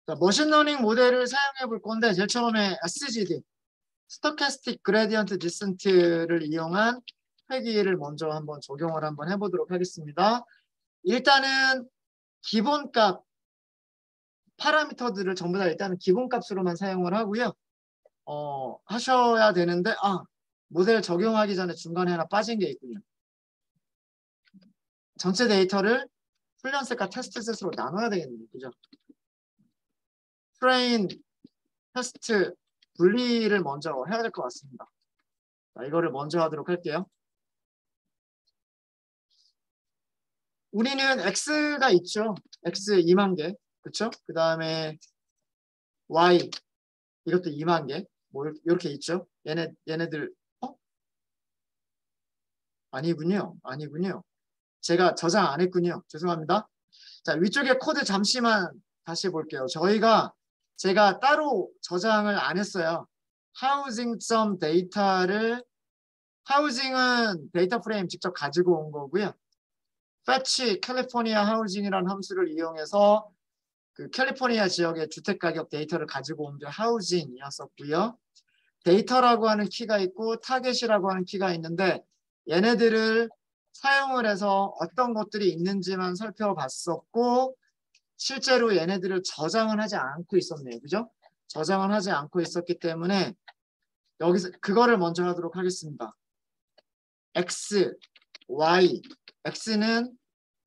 자, 머신러닝 모델을 사용해 볼 건데 제일 처음에 SGD, 스토캐스틱 그레디언트 디센트를 이용한 회귀를 먼저 한번 적용을 한번 해보도록 하겠습니다. 일단은 기본값 파라미터들을 전부 다 일단은 기본값으로만 사용을 하고요. 하셔야 되는데 모델 적용하기 전에 중간에 하나 빠진 게 있군요. 전체 데이터를 훈련셋과 테스트셋으로 나눠야 되겠네요. 그죠? 트레인, 테스트, 분리를 먼저 해야 될 것 같습니다. 자, 이거를 먼저 하도록 할게요. 우리는 X가 있죠. X 2만 개. 그쵸? 그 다음에 Y 이것도 2만 개. 뭐 이렇게 있죠. 얘네들 아니군요. 아니군요. 제가 저장 안 했군요. 죄송합니다. 자, 위쪽에 코드 잠시만 다시 볼게요. 제가 따로 저장을 안 했어요. 하우징 데이터를 하우징은 데이터 프레임 직접 가지고 온 거고요. fetch 캘리포니아 하우징이라는 함수를 이용해서 그 캘리포니아 지역의 주택 가격 데이터를 가지고 온 게 하우징이었었고요. 데이터라고 하는 키가 있고 타겟이라고 하는 키가 있는데 얘네들을 사용을 해서 어떤 것들이 있는지만 살펴봤었고 실제로 얘네들을 저장을 하지 않고 있었네요. 그죠? 저장을 하지 않고 있었기 때문에 여기서 그거를 먼저 하도록 하겠습니다. X, Y, X는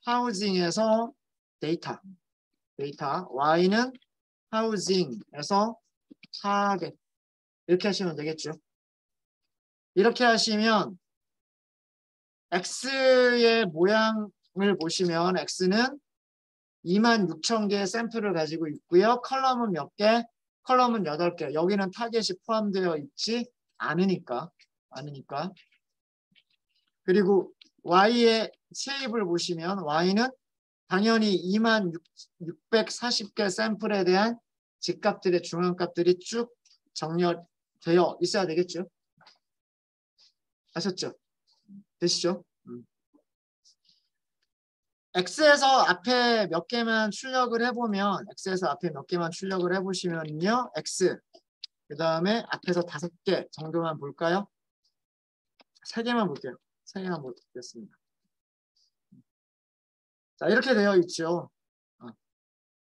하우징에서 데이터, Y는 하우징에서 타겟 이렇게 하시면 되겠죠. 이렇게 하시면 X의 모양을 보시면 X는 26,000개의 샘플을 가지고 있고요. 컬럼은 몇 개? 컬럼은 8개. 여기는 타겟이 포함되어 있지 않으니까. 그리고 Y의 쉐입을 보시면 Y는 당연히 2640개 샘플에 대한 직값들의 중앙값들이 쭉 정렬되어 있어야 되겠죠. 아셨죠? 되시죠? X에서 앞에 몇 개만 출력을 해보면 X에서 앞에 몇 개만 출력을 해보시면요. X 그 다음에 앞에서 5개 정도만 볼까요? 3개만 볼게요. 3개만 보겠습니다. 자, 이렇게 되어 있죠.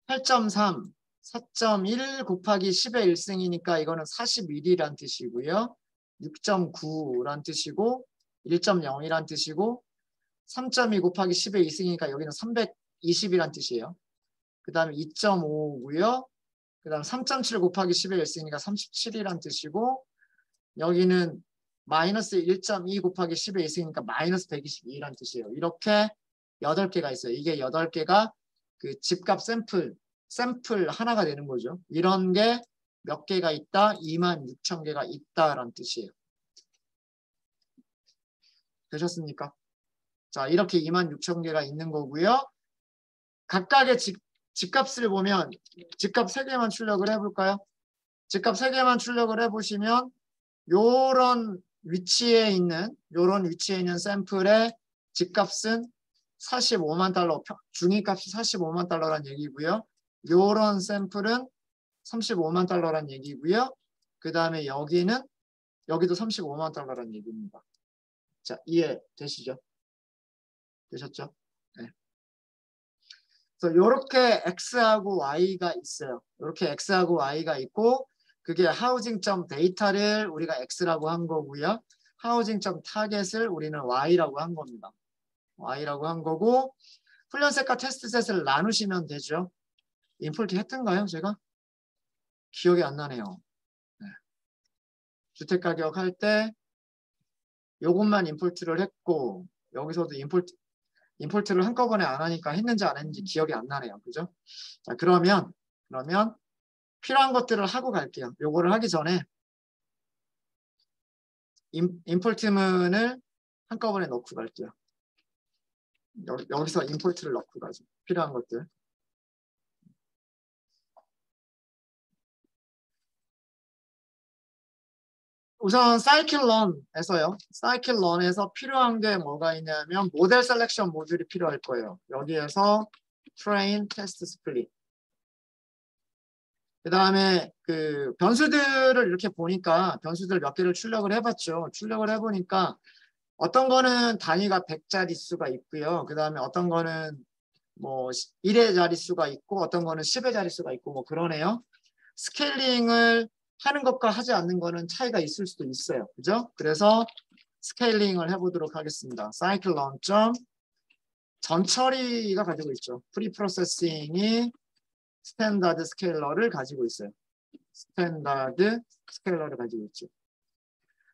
8.3, 4.1 곱하기 10의 1승이니까 이거는 41이란 뜻이고요. 6.9란 뜻이고 1.0이란 뜻이고 3.2 곱하기 10의 2승이니까 여기는 320이란 뜻이에요. 그 다음에 2.5고요. 그 다음 3.7 곱하기 10의 1승이니까 37이란 뜻이고 여기는 마이너스 1.2 곱하기 10의 2승이니까 마이너스 122란 뜻이에요. 이렇게 8개가 있어요. 이게 8개가 그 집값 샘플 하나가 되는 거죠. 이런 게 몇 개가 있다? 26,000개가 있다라는 뜻이에요. 되셨습니까? 자, 이렇게 26,000개가 있는 거고요. 각각의 집값을 보면 집값 3개만 출력을 해볼까요? 집값 3개만 출력을 해보시면 요런 위치에 있는 샘플의 집값은 45만 달러, 중위값이 45만 달러란 얘기고요. 요런 샘플은 35만 달러란 얘기고요. 그 다음에 여기도 35만 달러란 얘기입니다. 자, 이해되시죠? 되셨죠? 네. 그래서 이렇게 X하고 Y가 있어요. 이렇게 X하고 Y가 있고 그게 하우징.데이터를 우리가 X라고 한 거고요. 하우징.타겟을 우리는 Y라고 한 겁니다. Y라고 한 거고 훈련셋과 테스트셋을 나누시면 되죠. 인풋 했던가요? 제가? 기억이 안 나네요. 네. 주택가격 할 때 요것만 인풋을 했고 여기서도 인풋을 한꺼번에 안 하니까 했는지 안 했는지 기억이 안 나네요. 그죠? 자, 그러면 필요한 것들을 하고 갈게요. 요거를 하기 전에 인풋문을 한꺼번에 넣고 갈게요. 여기서 인풋을 넣고 가죠. 필요한 것들. 우선 사이클런에서요. 사이클런에서 필요한 게 뭐가 있냐면 모델 셀렉션 모듈이 필요할 거예요. 여기에서 train, test, split. 그 다음에 그 변수들을 이렇게 보니까 변수들 몇 개를 출력을 해봤죠. 출력을 해보니까 어떤 거는 단위가 100자릿수가 있고요. 그 다음에 어떤 거는 뭐 1의 자릿수가 있고 어떤 거는 10의 자릿수가 있고 뭐 그러네요. 스케일링을 하는 것과 하지 않는 거는 차이가 있을 수도 있어요. 그죠? 그래서 스케일링을 해보도록 하겠습니다. 사이클 런점 전처리가 가지고 있죠. 프리프로세싱이 스탠다드 스케일러를 가지고 있어요. 스탠다드 스케일러를 가지고 있죠.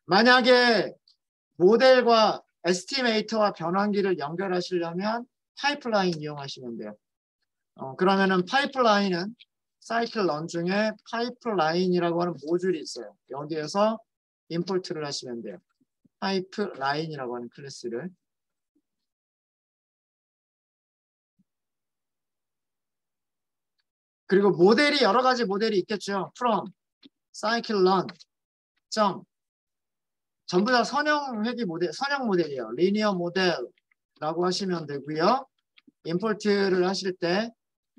만약에 모델과 에스티메이터와 변환기를 연결하시려면 파이프라인 이용하시면 돼요. 그러면은 파이프라인은 사이클 런 중에 파이프라인이라고 하는 모듈이 있어요. 여기에서 임포트를 하시면 돼요. 파이프라인이라고 하는 클래스를. 그리고 모델이 여러 가지 모델이 있겠죠. from, cycle run, 점 전부 다 선형 회귀 모델, 선형 모델이에요. 리니어 모델라고 하시면 되고요. 임포트를 하실 때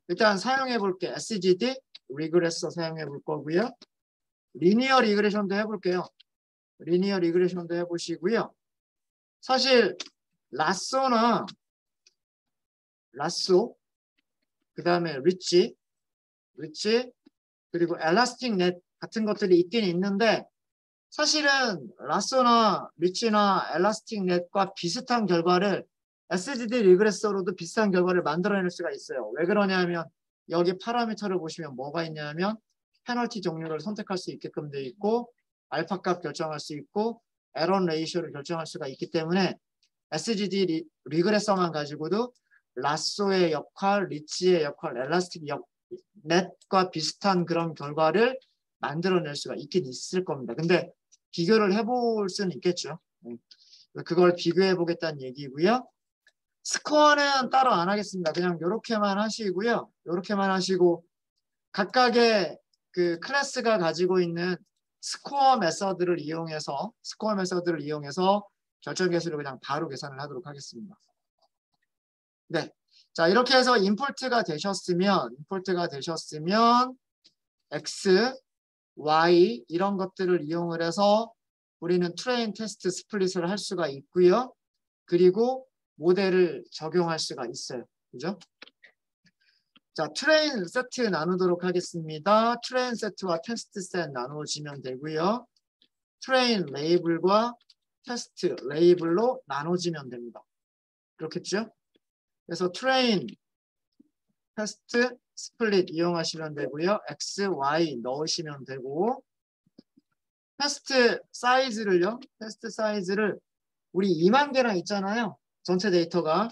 일단 사용해 볼게요. SGD 리그레서 사용해 볼 거고요. 리니어 리그레션도 해볼게요. 리니어 리그레션도 해보시고요. 사실 라쏘 그 다음에 리치 그리고 엘라스틱 넷 같은 것들이 있긴 있는데 사실은 라쏘나 리치나 엘라스틱 넷과 비슷한 결과를 SGD 리그레서로도 비슷한 결과를 만들어낼 수가 있어요. 왜 그러냐면 여기 파라미터를 보시면 뭐가 있냐면 페널티 종류를 선택할 수 있게끔 되어 있고 알파 값 결정할 수 있고 에런 레이쇼를 결정할 수가 있기 때문에 SGD 리그레서만 가지고도 라쏘의 역할, 리치의 역할, 엘라스틱 넷과 비슷한 그런 결과를 만들어낼 수가 있긴 있을 겁니다. 근데 비교를 해볼 수는 있겠죠. 그걸 비교해 보겠다는 얘기고요. 스코어는 따로 안 하겠습니다. 그냥 이렇게만 하시고요. 이렇게만 하시고 각각의 그 클래스가 가지고 있는 스코어 메서드를 이용해서 결정 계수를 그냥 바로 계산을 하도록 하겠습니다. 네. 자, 이렇게 해서 임포트가 되셨으면 X, Y 이런 것들을 이용을 해서 우리는 트레인 테스트 스플릿을 할 수가 있고요. 그리고 모델을 적용할 수가 있어요. 그죠? 자, 트레인 세트 나누도록 하겠습니다. 트레인 세트와 테스트 셋 나누어지면 되고요. 트레인 레이블과 테스트 레이블로 나눠지면 됩니다. 그렇겠죠? 그래서 트레인 테스트 스플릿 이용하시면 되고요. X, Y 넣으시면 되고 테스트 사이즈를 우리 2만 개나 있잖아요. 전체 데이터가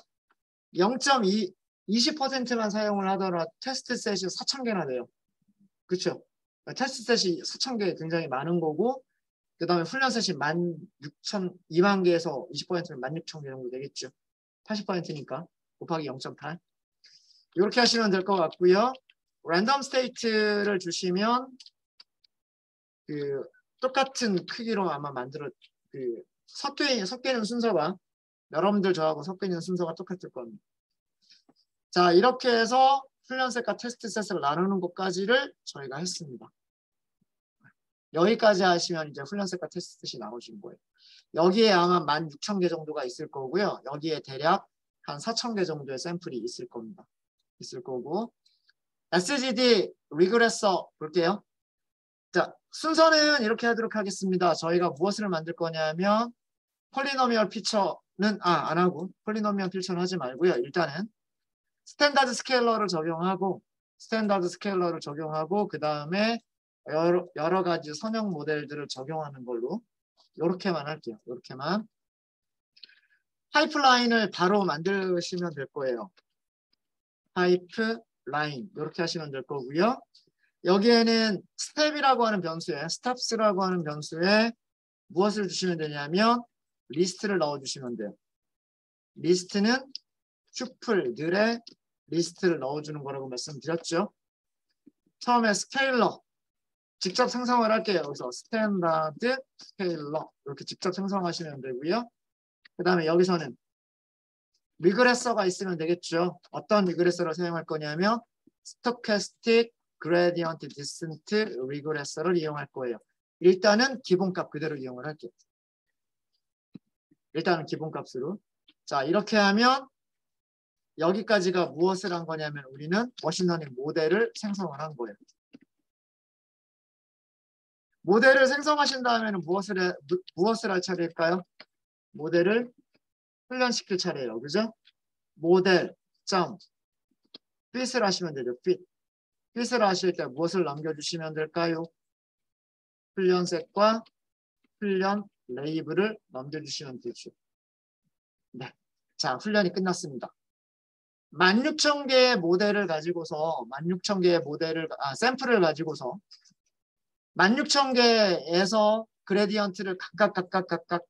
0.2 20%만 사용을 하더라도 테스트 셋이 4,000개나 돼요. 그렇죠? 테스트 셋이 4,000개 굉장히 많은 거고 그 다음에 훈련 셋이 2만 개에서 20%면 16,000개 정도 되겠죠. 80%니까 곱하기 0.8 이렇게 하시면 될 것 같고요. 랜덤 스테이트를 주시면 그 똑같은 크기로 아마 섞이는 순서가 여러분들 저하고 섞이는 순서가 똑같을 겁니다. 자, 이렇게 해서 훈련셋과 테스트 셋을 나누는 것까지를 저희가 했습니다. 여기까지 하시면 이제 훈련셋과 테스트 셋이 나오신 거예요. 여기에 아마 16,000개 정도가 있을 거고요. 여기에 대략 한 4,000개 정도의 샘플이 있을 겁니다. 있을 거고 SGD 리그레서 볼게요. 자, 순서는 이렇게 하도록 하겠습니다. 저희가 무엇을 만들 거냐면 폴리노미얼 피처는 안 하고 폴리노미얼 피처는 하지 말고요. 일단은 스탠다드 스케일러를 적용하고 그 다음에 여러 가지 선형 모델들을 적용하는 걸로 이렇게만 할게요. 이렇게만 파이프라인을 바로 만드시면 될 거예요. 파이프라인 이렇게 하시면 될 거고요. 여기에는 스텝이라고 하는 변수에 스텝스라고 하는 변수에 무엇을 주시면 되냐면 리스트를 넣어주시면 돼요. 리스트는 튜플들의 리스트를 넣어주는 거라고 말씀드렸죠. 처음에 스케일러 직접 생성을 할게요. 여기서 스탠다드 스케일러 이렇게 직접 생성하시면 되고요. 그 다음에 여기서는 리그레서가 있으면 되겠죠. 어떤 리그레서를 사용할 거냐면 스토캐스틱 그레디언트 디센트 리그레서를 이용할 거예요. 일단은 기본값 그대로 이용을 할게요. 일단은 기본값으로. 자, 이렇게 하면 여기까지가 무엇을 한 거냐면 우리는 머신러닝 모델을 생성을 한 거예요. 모델을 생성하신 다음에는 무엇을 할 차례일까요? 모델을 훈련시킬 차례예요. 그죠? 모델 점 fit을 하시면 되죠. fit. fit을 하실 때 무엇을 남겨주시면 될까요? 훈련셋과 훈련 레이블을 남겨주시면 되죠. 네. 자, 훈련이 끝났습니다. 16,000개의 모델을 가지고서 16,000개의 샘플을 가지고서 16,000개에서 그레디언트를 각각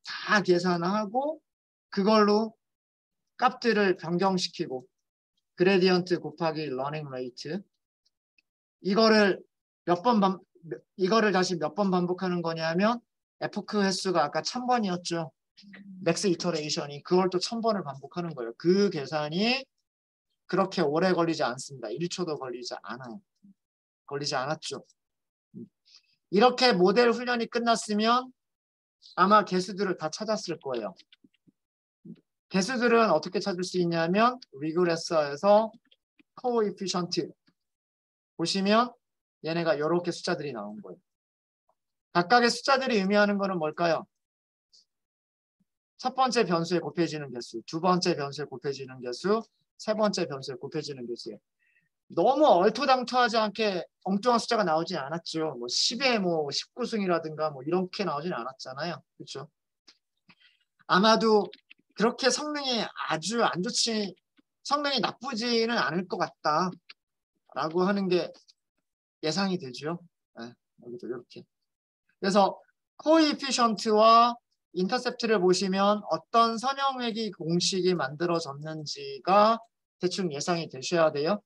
다 계산하고 그걸로 값들을 변경시키고 그레디언트 곱하기 러닝 레이트 이거를 다시 몇 번 반복하는 거냐면 에포크 횟수가 아까 1000번이었죠. 맥스 이터레이션이 그걸 또 1000번을 반복하는 거예요. 그 계산이 그렇게 오래 걸리지 않습니다. 1초도 걸리지 않아요. 걸리지 않았죠. 이렇게 모델 훈련이 끝났으면 아마 개수들을 다 찾았을 거예요. 개수들은 어떻게 찾을 수 있냐면 리그레서에서 코에피션트 보시면 얘네가 이렇게 숫자들이 나온 거예요. 각각의 숫자들이 의미하는 거는 뭘까요? 첫 번째 변수에 곱해지는 개수, 두 번째 변수에 곱해지는 개수, 세 번째 변수에 곱해지는 개수예요. 너무 얼토당토하지 않게 엉뚱한 숫자가 나오진 않았죠. 뭐 10에 뭐 19승이라든가 뭐 이렇게 나오진 않았잖아요. 그렇죠? 아마도 그렇게 성능이 아주 안 좋지, 성능이 나쁘지는 않을 것 같다라고 하는 게 예상이 되죠. 네, 여기도 이렇게. 그래서 코에피션트와 인터셉트를 보시면 어떤 선형회귀 공식이 만들어졌는지가 대충 예상이 되셔야 돼요.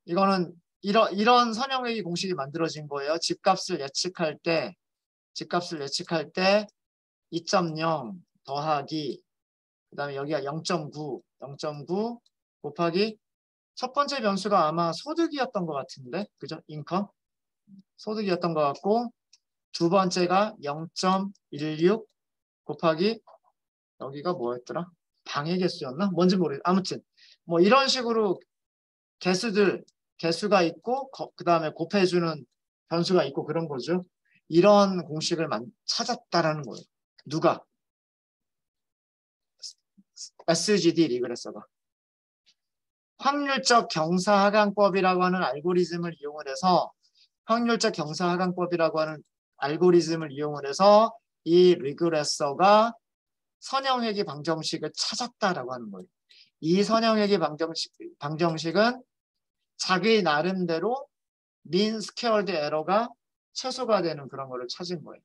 이거는 이런 선형회귀 공식이 만들어진 거예요. 집값을 예측할 때 2.0 더하기 그다음에 여기가 0.9 곱하기 첫 번째 변수가 아마 소득이었던 것 같은데 그죠? 인컴 소득이었던 것 같고 두 번째가 0.16 곱하기 여기가 뭐였더라? 방해 개수였나? 뭔지 모르겠어요. 아무튼 뭐 이런 식으로 개수가 있고 그 다음에 곱해주는 변수가 있고 그런 거죠. 이런 공식을 찾았다라는 거예요. 누가? SGD 리그레서가. 확률적 경사하강법이라고 하는 알고리즘을 이용을 해서 이 리그레서가 선형회귀 방정식을 찾았다라고 하는 거예요. 이 선형회귀 방정식은 자기 나름대로 민 스퀘어드 에러가 최소가 되는 그런 거를 찾은 거예요.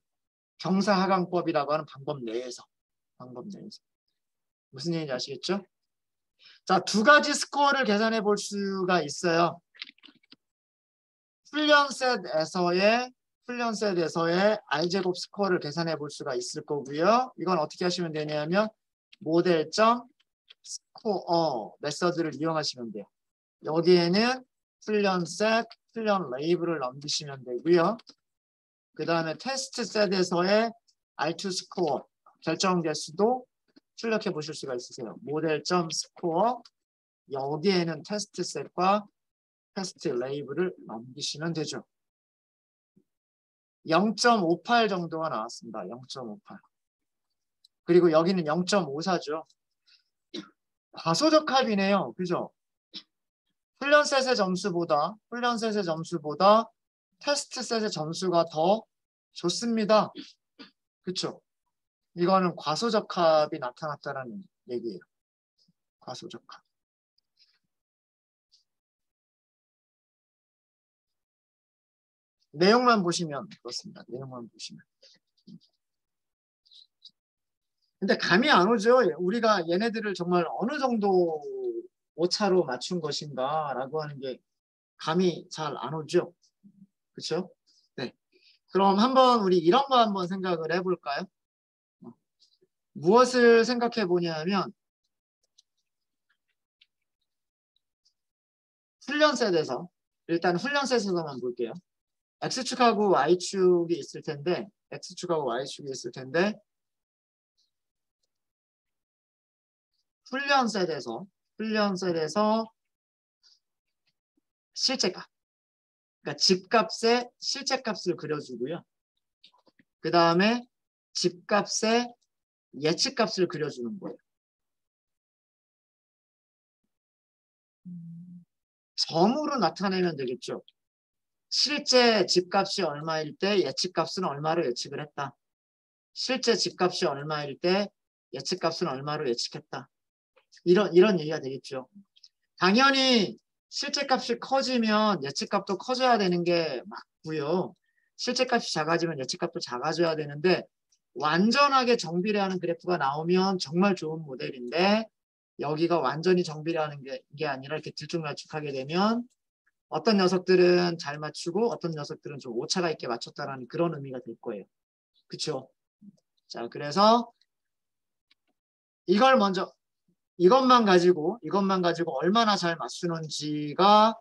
경사하강법이라고 하는 방법 내에서. 무슨 얘기인지 아시겠죠? 자, 두 가지 스코어를 계산해 볼 수가 있어요. 훈련셋에서의 R제곱 스코어를 계산해 볼 수가 있을 거고요. 이건 어떻게 하시면 되냐면 모델점 스코어 메서드를 이용하시면 돼요. 여기에는 훈련셋, 훈련 레이블을 넘기시면 되고요. 그 다음에 테스트 셋에서의 R2 스코어 결정 개수도 출력해 보실 수가 있으세요. 모델점 스코어 여기에는 테스트 셋과 테스트 레이블을 넘기시면 되죠. 0.58 정도가 나왔습니다. 0.58. 그리고 여기는 0.54죠. 과소적합이네요. 그죠? 훈련셋의 점수보다 테스트셋의 점수가 더 좋습니다. 그렇죠? 이거는 과소적합이 나타났다는 얘기예요. 과소적합. 내용만 보시면 그렇습니다. 내용만 보시면. 근데 감이 안 오죠. 우리가 얘네들을 정말 어느 정도 오차로 맞춘 것인가 라고 하는 게 감이 잘 안 오죠. 그렇죠? 네. 그럼 한번 우리 이런 거 한번 생각을 해볼까요? 무엇을 생각해 보냐면 훈련셋에서 일단 훈련셋에서만 볼게요. X축하고 Y축이 있을 텐데 X축하고 Y축이 있을 텐데 훈련셋에서 실제값 그러니까 집값의 실제값을 그려주고요. 그 다음에 집값의 예측값을 그려주는 거예요. 점으로 나타내면 되겠죠. 실제 집값이 얼마일 때 예측값은 얼마로 예측을 했다. 실제 집값이 얼마일 때 예측값은 얼마로 예측했다. 이런 얘기가 되겠죠. 당연히 실제값이 커지면 예측값도 커져야 되는 게 맞고요. 실제값이 작아지면 예측값도 작아져야 되는데 완전하게 정비례하는 그래프가 나오면 정말 좋은 모델인데 여기가 완전히 정비례하는 게 아니라 이렇게 들쭉날쭉하게 되면 어떤 녀석들은 잘 맞추고 어떤 녀석들은 좀 오차가 있게 맞췄다라는 그런 의미가 될 거예요. 그쵸? 자, 그래서 이것만 가지고 얼마나 잘 맞추는지가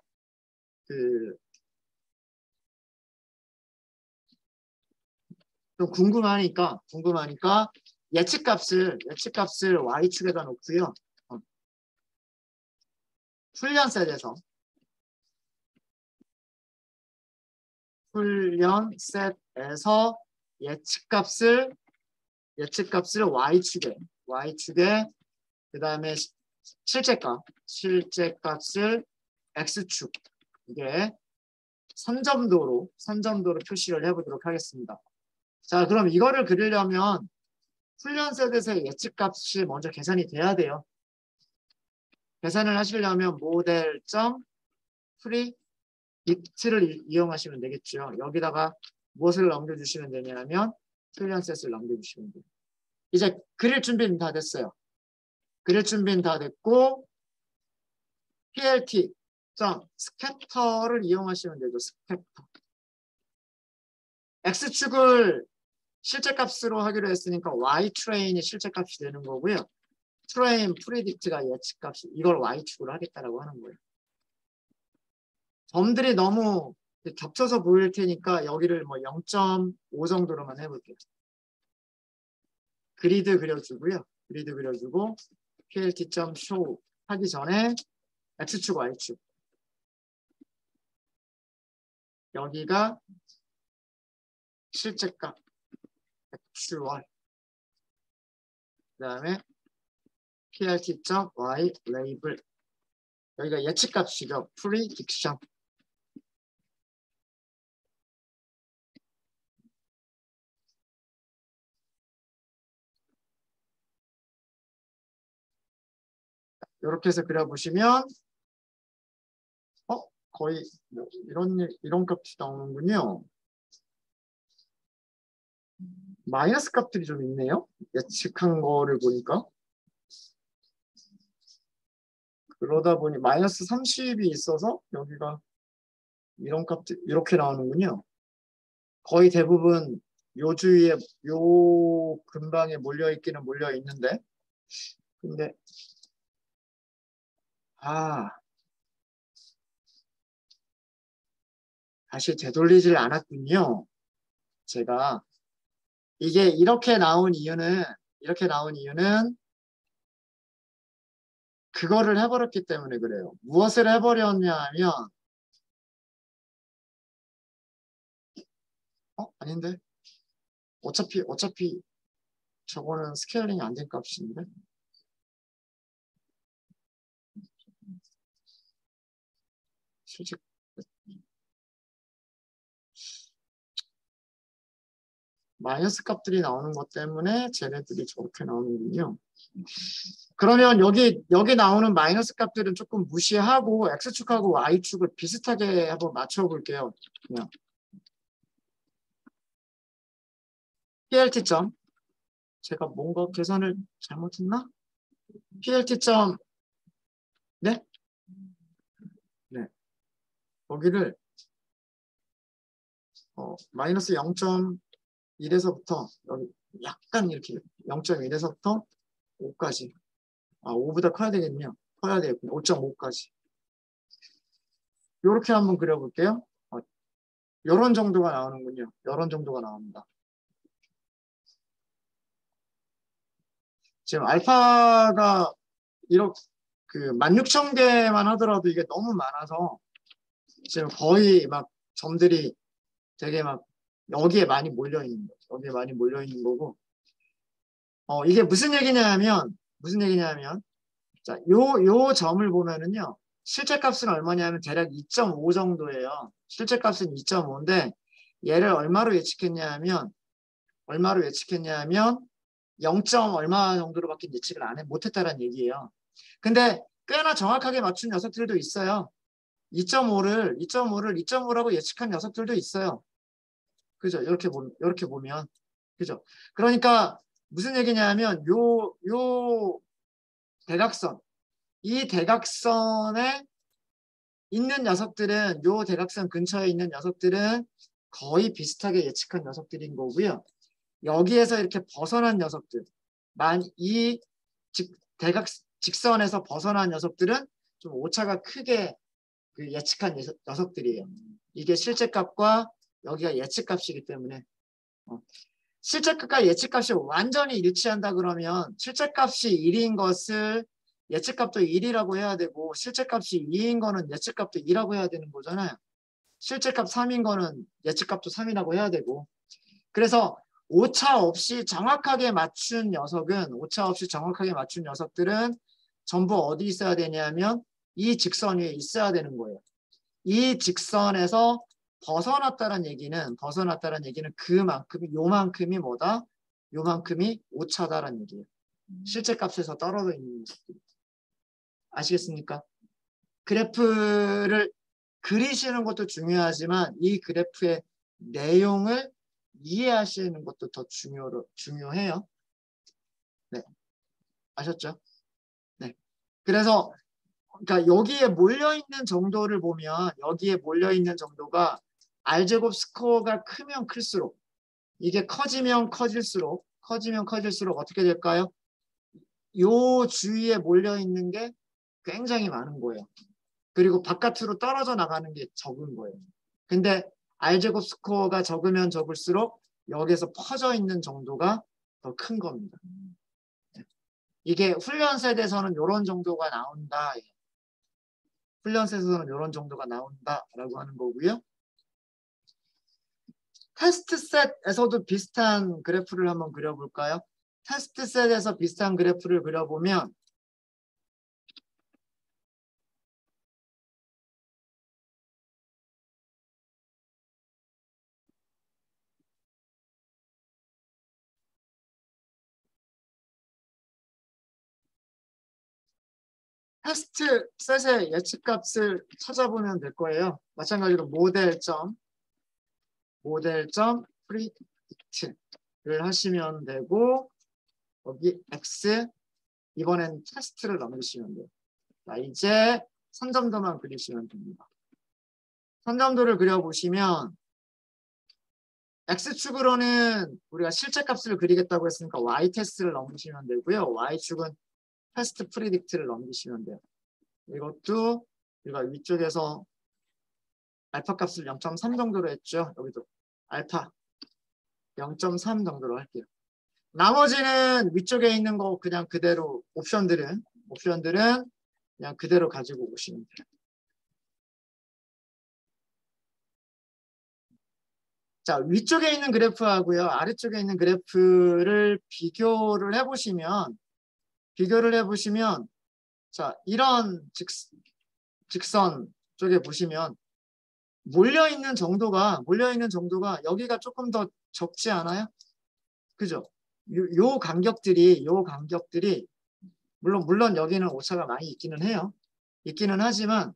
좀 궁금하니까 예측값을 Y축에다 놓고요. 훈련셋에서 예측값을 Y축에 그 다음에 실제값을 X축 이게 선점도로 표시를 해보도록 하겠습니다. 자, 그럼 이거를 그리려면 훈련셋에서의 예측값이 먼저 계산이 돼야 돼요. 계산을 하시려면 모델.프리딕트를 이용하시면 되겠죠. 여기다가 무엇을 넘겨주시면 되냐면 훈련셋을 넘겨주시면 돼요. 이제 그릴 준비는 다 됐어요. 그릴 준비는 다 됐고 PLT 스캐터를 이용하시면 되죠. 스캐터. X축을 실제값으로 하기로 했으니까 Y트레인이 실제값이 되는 거고요. 트레인 프리딕트가 예측값이 이걸 Y축으로 하겠다라고 하는 거예요. 점들이 너무 겹쳐서 보일 테니까 여기를 뭐 0.5 정도로만 해볼게요. 그리드 그려주고요. 그리드 그려주고 plt.show 하기 전에 X축, Y축. 여기가 실제값 X월. 그 다음에 plt.y 레이블. 여기가 예측값이죠. prediction. 이렇게 해서 그려보시면 거의 뭐 이런 값이 나오는군요. 마이너스 값들이 좀 있네요. 예측한 거를 보니까. 그러다 보니 마이너스 30이 있어서 여기가 이런 값들 이렇게 나오는군요. 거의 대부분 요 주위에 요 근방에 몰려 있기는 몰려 있는데 근데 다시 되돌리질 않았군요. 제가 이게 이렇게 나온 이유는 그거를 해버렸기 때문에 그래요. 무엇을 해버렸냐 하면 아닌데 어차피 저거는 스케일링이 안 된 값인데 실직 마이너스 값들이 나오는 것 때문에 쟤네들이 저렇게 나오는군요. 그러면 여기 나오는 마이너스 값들은 조금 무시하고 X축하고 Y축을 비슷하게 한번 맞춰볼게요. 그냥 PLT.점 제가 뭔가 계산을 잘못했나? PLT.점 네? 네. 여기를 마이너스 0.1에서부터 여기 약간 이렇게 0.1에서부터 5까지 5보다 커야 되겠네요. 커야 되겠군요. 5.5까지 이렇게 한번 그려볼게요. 이런 정도가 나오는군요. 이런 정도가 나옵니다. 지금 알파가 이렇게 그 16,000개만 하더라도 이게 너무 많아서 지금 거의 막 점들이 되게 막 여기에 많이 몰려 있는 거죠. 여기에 많이 몰려 있는 거고. 이게 무슨 얘기냐면 자, 요 점을 보면은요. 실제 값은 얼마냐면 대략 2.5 정도예요. 실제 값은 2.5인데 얘를 얼마로 예측했냐면 0. 얼마 정도로밖에 예측을 못했다는 얘기예요. 근데 꽤나 정확하게 맞춘 녀석들도 있어요. 2.5라고 예측한 녀석들도 있어요. 그죠? 이렇게 보면. 그죠? 그러니까 무슨 얘기냐면 요 대각선, 이 대각선에 있는 녀석들은 요 대각선 근처에 있는 녀석들은 거의 비슷하게 예측한 녀석들인 거고요. 여기에서 이렇게 벗어난 녀석들, 이 직선에서 벗어난 녀석들은 좀 오차가 크게 그 예측한 녀석들이에요. 이게 실제값과 여기가 예측값이기 때문에 실제값과 예측값이 완전히 일치한다 그러면 실제값이 1인 것을 예측값도 1이라고 해야 되고 실제값이 2인 거는 예측값도 2라고 해야 되는 거잖아요. 실제값 3인 거는 예측값도 3이라고 해야 되고 그래서 오차 없이 정확하게 맞춘 녀석들은 전부 어디 있어야 되냐면 이 직선 위에 있어야 되는 거예요. 이 직선에서 벗어났다는 얘기는 요만큼이 뭐다? 요만큼이 오차다라는 얘기예요. 실제 값에서 떨어져 있는 녀석들. 아시겠습니까? 그래프를 그리시는 것도 중요하지만 이 그래프의 내용을 이해하시는 것도 더 중요해요. 네. 아셨죠? 네. 그래서 그러니까 여기에 몰려있는 정도를 보면 여기에 몰려있는 정도가 R제곱 스코어가 크면 클수록 이게 커지면 커질수록 어떻게 될까요? 요 주위에 몰려있는 게 굉장히 많은 거예요. 그리고 바깥으로 떨어져 나가는 게 적은 거예요. 근데 R제곱 스코어가 적으면 적을수록 여기에서 퍼져 있는 정도가 더 큰 겁니다. 이게 훈련 세대에서는 이런 정도가 나온다. 훈련 세대에서는 이런 정도가 나온다라고 하는 거고요. 테스트 셋에서도 비슷한 그래프를 한번 그려볼까요? 테스트 셋에서 비슷한 그래프를 그려보면 테스트 셋의 예측값을 찾아보면 될 거예요. 마찬가지로 모델점 프리딕트를 하시면 되고 여기 X 이번엔 테스트를 넘기시면 돼요. 자, 이제 선점도만 그리시면 됩니다. 선점도를 그려보시면 X축으로는 우리가 실제값을 그리겠다고 했으니까 Y 테스트를 넘기시면 되고요. Y축은 테스트 프리딕트를 넘기시면 돼요. 이것도 우리가 위쪽에서 알파 값을 0.3 정도로 했죠. 여기도 알파 0.3 정도로 할게요. 나머지는 위쪽에 있는 거 그냥 그대로 옵션들은 그냥 그대로 가지고 오시면 돼요. 자, 위쪽에 있는 그래프하고요. 아래쪽에 있는 그래프를 비교를 해보시면 자, 이런 직선 쪽에 보시면 몰려있는 정도가 여기가 조금 더 적지 않아요? 그죠? 요 간격들이 물론 여기는 오차가 많이 있기는 해요. 있기는 하지만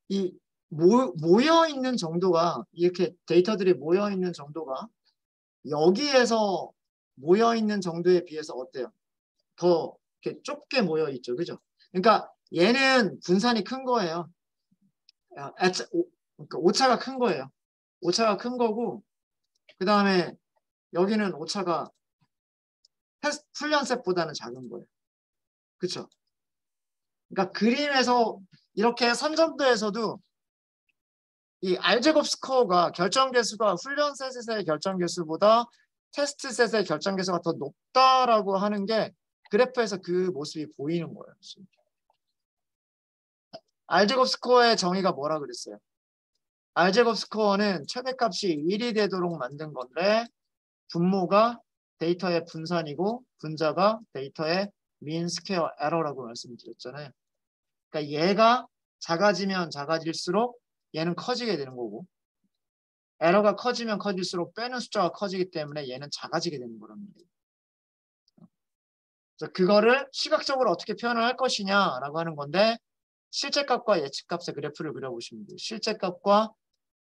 이 모여있는 정도가 이렇게 데이터들이 모여있는 정도가 여기에서 모여있는 정도에 비해서 어때요? 더 이렇게 좁게 모여있죠. 그죠? 그러니까 얘는 분산이 큰 거예요. 그러니까 오차가 큰 거예요. 오차가 큰 거고 그 다음에 여기는 오차가 훈련셋보다는 작은 거예요. 그렇죠? 그러니까 그림에서 이렇게 선점도에서도 이 R제곱 스코어가 결정계수가 훈련 셋의 결정계수보다 테스트 셋의 결정계수가 더 높다라고 하는 게 그래프에서 그 모습이 보이는 거예요. R제곱 스코어의 정의가 뭐라 그랬어요? R제곱 스코어는 최대값이 1이 되도록 만든 건데 분모가 데이터의 분산이고 분자가 데이터의 민 스퀘어 에러라고 말씀드렸잖아요. 그러니까 얘가 작아지면 작아질수록 얘는 커지게 되는 거고 에러가 커지면 커질수록 빼는 숫자가 커지기 때문에 얘는 작아지게 되는 거랍니다. 그래서 그거를 시각적으로 어떻게 표현을 할 것이냐라고 하는 건데 실제값과 예측값의 그래프를 그려보시면 돼요. 실제값과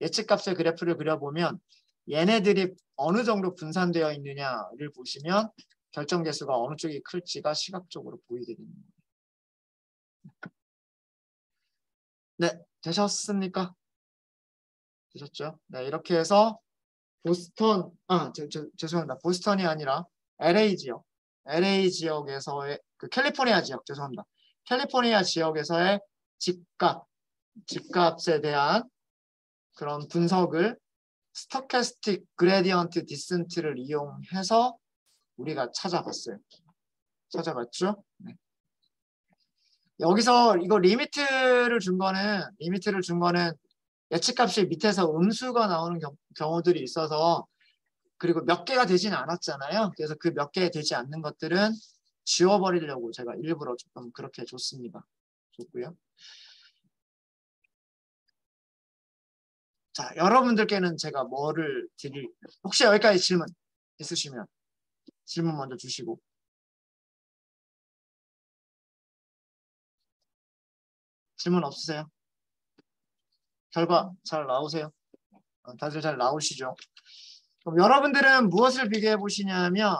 예측값의 그래프를 그려보면 얘네들이 어느 정도 분산되어 있느냐를 보시면 결정계수가 어느 쪽이 클지가 시각적으로 보이게 됩니다. 네, 되셨습니까? 되셨죠? 네, 이렇게 해서 보스턴, 죄송합니다. 보스턴이 아니라 LA 지역, LA 지역에서의 그 캘리포니아 지역, 죄송합니다. 캘리포니아 지역에서의 집값에 대한 그런 분석을 스토캐스틱 그레디언트 디센트를 이용해서 우리가 찾아봤어요. 찾아봤죠? 네. 여기서 이거 리미트를 준 거는 예측값이 밑에서 음수가 나오는 경우들이 있어서 그리고 몇 개가 되지는 않았잖아요. 그래서 그 몇 개 되지 않는 것들은 지워버리려고 제가 일부러 조금 그렇게 줬습니다. 줬고요. 자, 여러분들께는 제가 뭐를 혹시 여기까지 질문 있으시면 질문 먼저 주시고. 질문 없으세요? 결과 잘 나오세요? 다들 잘 나오시죠? 그럼 여러분들은 무엇을 비교해 보시냐면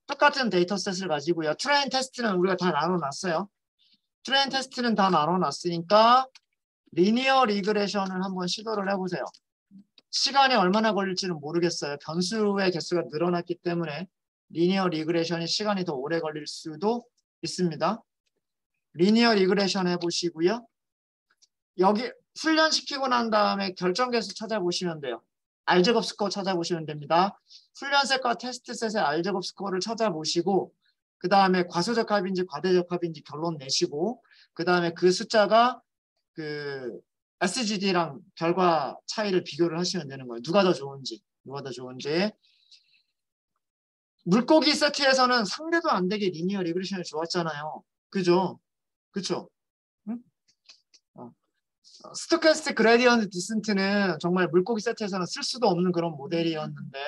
똑같은 데이터셋을 가지고요. 트레인 테스트는 우리가 다 나눠놨어요. 트레인 테스트는 다 나눠놨으니까 리니어 리그레션을 한번 시도를 해보세요. 시간이 얼마나 걸릴지는 모르겠어요. 변수의 개수가 늘어났기 때문에 리니어 리그레션이 시간이 더 오래 걸릴 수도 있습니다. 리니어 리그레션 해보시고요. 여기 훈련시키고 난 다음에 결정계수 찾아보시면 돼요. R제곱 스코어 찾아보시면 됩니다. 훈련셋과 테스트셋의 R제곱 스코어를 찾아보시고 그 다음에 과소적합인지 과대적합인지 결론 내시고 그 다음에 그 숫자가 그 SGD랑 결과 차이를 비교를 하시면 되는 거예요. 누가 더 좋은지. 물고기 세트에서는 상대도 안 되게 리니어 리그레션이 좋았잖아요. 그죠? 그쵸? 응? 스토캐스틱 그레디언트 디센트는 정말 물고기 세트에서는 쓸 수도 없는 그런 모델이었는데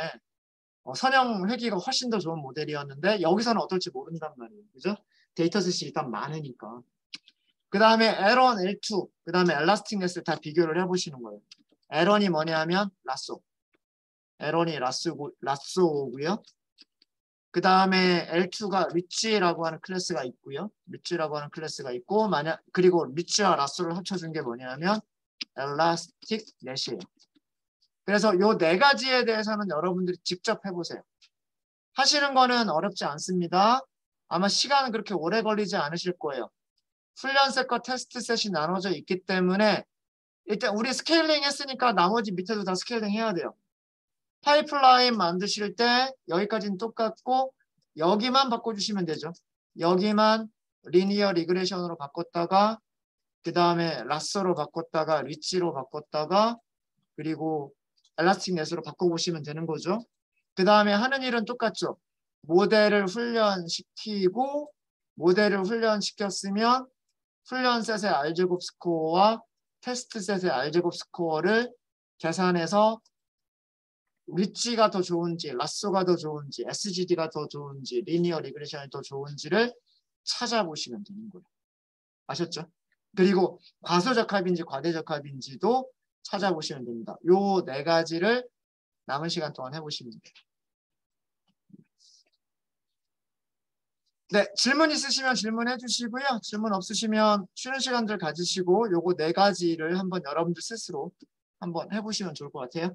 선형 회귀가 훨씬 더 좋은 모델이었는데 여기서는 어떨지 모른단 말이에요. 그죠? 데이터셋이 일단 많으니까. 그 다음에 L1, L2, 그 다음에 엘라스틱네스 다 비교를 해보시는 거예요. L1이 뭐냐 하면 라쏘. L1이 라쏘고요. 그 다음에 L2가 리치라고 하는 클래스가 있고요. 리치라고 하는 클래스가 있고 그리고 리치와 라쏘를 합쳐준 게 뭐냐면 엘라스틱넷이에요. 그래서 요 네 가지에 대해서는 여러분들이 직접 해보세요. 하시는 거는 어렵지 않습니다. 아마 시간은 그렇게 오래 걸리지 않으실 거예요. 훈련셋과 테스트셋이 나눠져 있기 때문에 일단 우리 스케일링 했으니까 나머지 밑에도 다 스케일링 해야 돼요. 파이프라인 만드실 때 여기까지는 똑같고 여기만 바꿔주시면 되죠. 여기만 리니어 리그레션으로 바꿨다가 그 다음에 라쏘로 바꿨다가 리치로 바꿨다가 그리고 엘라스틱넷으로 바꿔보시면 되는 거죠. 그 다음에 하는 일은 똑같죠. 모델을 훈련시켰으면 훈련셋의 R제곱 스코어와 테스트셋의 R제곱 스코어를 계산해서 리치가 더 좋은지, 라쏘가 더 좋은지, SGD가 더 좋은지, 리니어 리그레션이 더 좋은지를 찾아보시면 되는 거예요. 아셨죠? 그리고 과소적합인지 과대적합인지도 찾아보시면 됩니다. 요 네 가지를 남은 시간 동안 해보시면 돼요. 네, 질문 있으시면 질문해 주시고요. 질문 없으시면 쉬는 시간들 가지시고 요거 네 가지를 한번 여러분들 스스로 한번 해보시면 좋을 것 같아요.